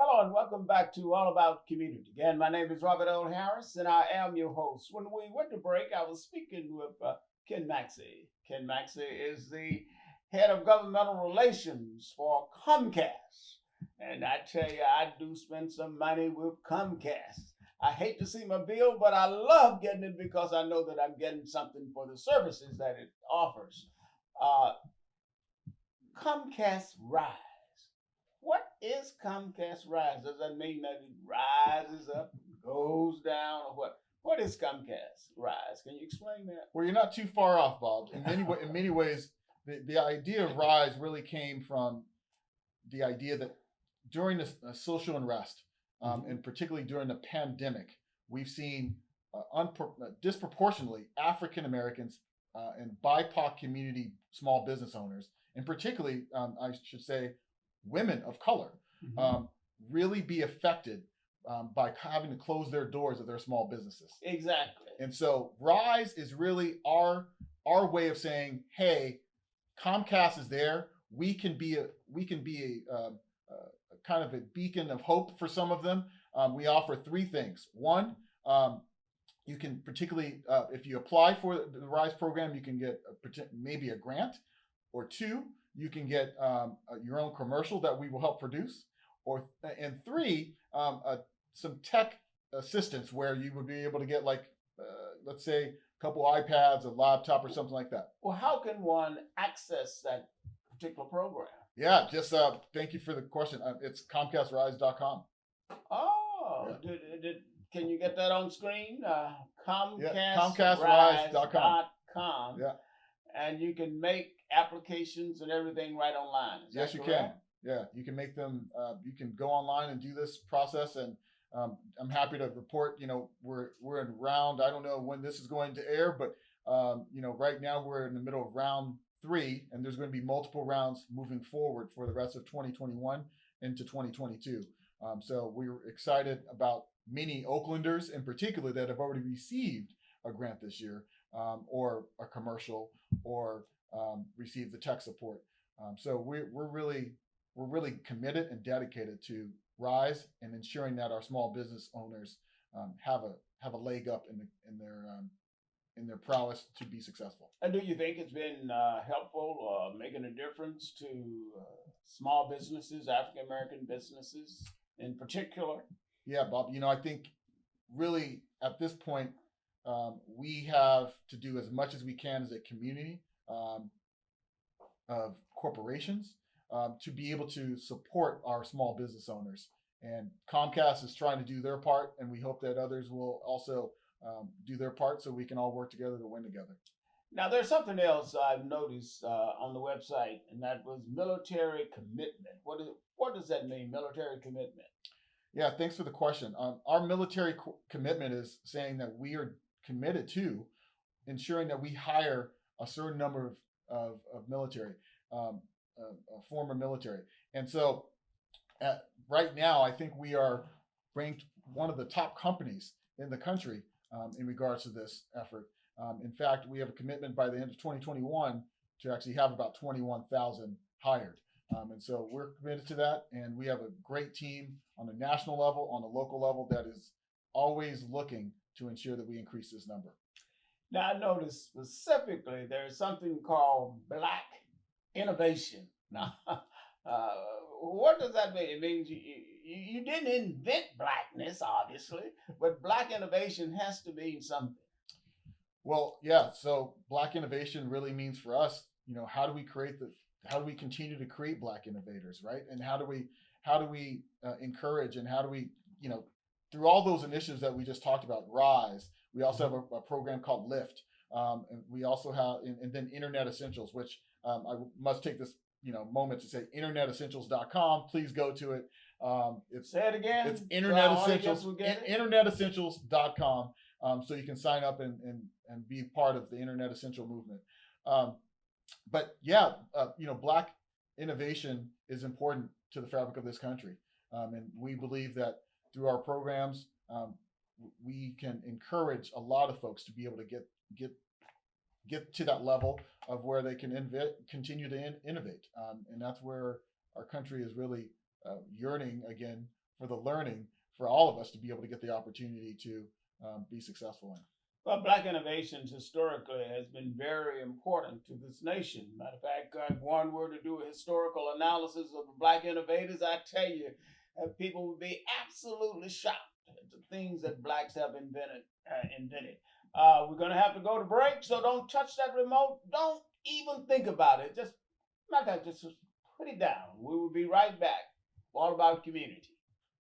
Hello and welcome back to All About Community. Again, my name is Robert L. Harris and I am your host. When we went to break, I was speaking with Ken Maxey. Ken Maxey is the head of governmental relations for Comcast. And I tell you, I do spend some money with Comcast. I hate to see my bill, but I love getting it because I know that I'm getting something for the services that it offers. Uh, Comcast Rise. What is Comcast Rise? Does that mean that it rises up, goes down, or what? What is Comcast Rise? Can you explain that? Well, you're not too far off, Bob. In many ways, the idea of Rise really came from the idea that during the social unrest, and particularly during the pandemic, we've seen disproportionately African Americans and BIPOC community small business owners, and particularly, I should say, women of color, really be affected by having to close their doors of their small businesses. Exactly. And so Rise is really our way of saying, hey, Comcast is there. We can be a kind of a beacon of hope for some of them. We offer three things. One, you can particularly, if you apply for the Rise program, you can get maybe a grant, or two, you can get your own commercial that we will help produce, and three, some tech assistance where you would be able to get let's say a couple iPads, a laptop, or something like that. Well, how can one access that particular program? Yeah, just thank you for the question. It's ComcastRise.com. Oh, yeah. Can you get that on screen? ComcastRise.com. Yeah. And you can make applications and everything right online. Yes, you can. Yeah, you can make them. You can go online and do this process, and I'm happy to report. We're in round. I don't know when this is going to air, but right now we're in the middle of round 3, and there's going to be multiple rounds moving forward for the rest of 2021 into 2022. So we're excited about many Oaklanders in particular that have already received a grant this year, or a commercial, or received the tech support. So we're really committed and dedicated to Rise and ensuring that our small business owners have a leg up in their prowess to be successful. And do you think it's been helpful, making a difference to small businesses, African American businesses in particular? Yeah, Bob. I think really at this point, we have to do as much as we can as a community of corporations to be able to support our small business owners. And Comcast is trying to do their part, and we hope that others will also do their part so we can all work together to win together. Now, there's something else I've noticed on the website, and that was military commitment. What does that mean, military commitment? Yeah, thanks for the question. Our military commitment is saying that we are committed to ensuring that we hire a certain number of military, former military. And so right now, I think we are ranked one of the top companies in the country in regards to this effort. In fact, we have a commitment by the end of 2021 to actually have about 21,000 hired. And so we're committed to that, and we have a great team on the national level, on the local level, that is always looking to ensure that we increase this number. Now, I noticed specifically there's something called Black innovation. Now, what does that mean? It means you didn't invent blackness, obviously, but Black innovation has to mean something. Well, yeah. So Black innovation really means for us, how do we continue to create Black innovators, right? And how do we encourage, and how do we, through all those initiatives that we just talked about, Rise. We also have a program called Lift, and we also have, and then Internet Essentials, which I must take this moment to say, internetessentials.com. Please go to it. Say it again. It's Internet Essentials. Internetessentials.com. So you can sign up and be part of the Internet Essential movement. But yeah, Black innovation is important to the fabric of this country, and we believe that through our programs, we can encourage a lot of folks to be able to get to that level of where they can continue to innovate, and that's where our country is really yearning again for the learning for all of us to be able to get the opportunity to be successful in. Well, Black innovations historically has been very important to this nation. Matter of fact, if one were to do a historical analysis of the Black innovators, I tell you, people would be absolutely shocked at the things that Blacks have invented. We're going to have to go to break, so don't touch that remote. Don't even think about it. Just put it down. We will be right back. All about community.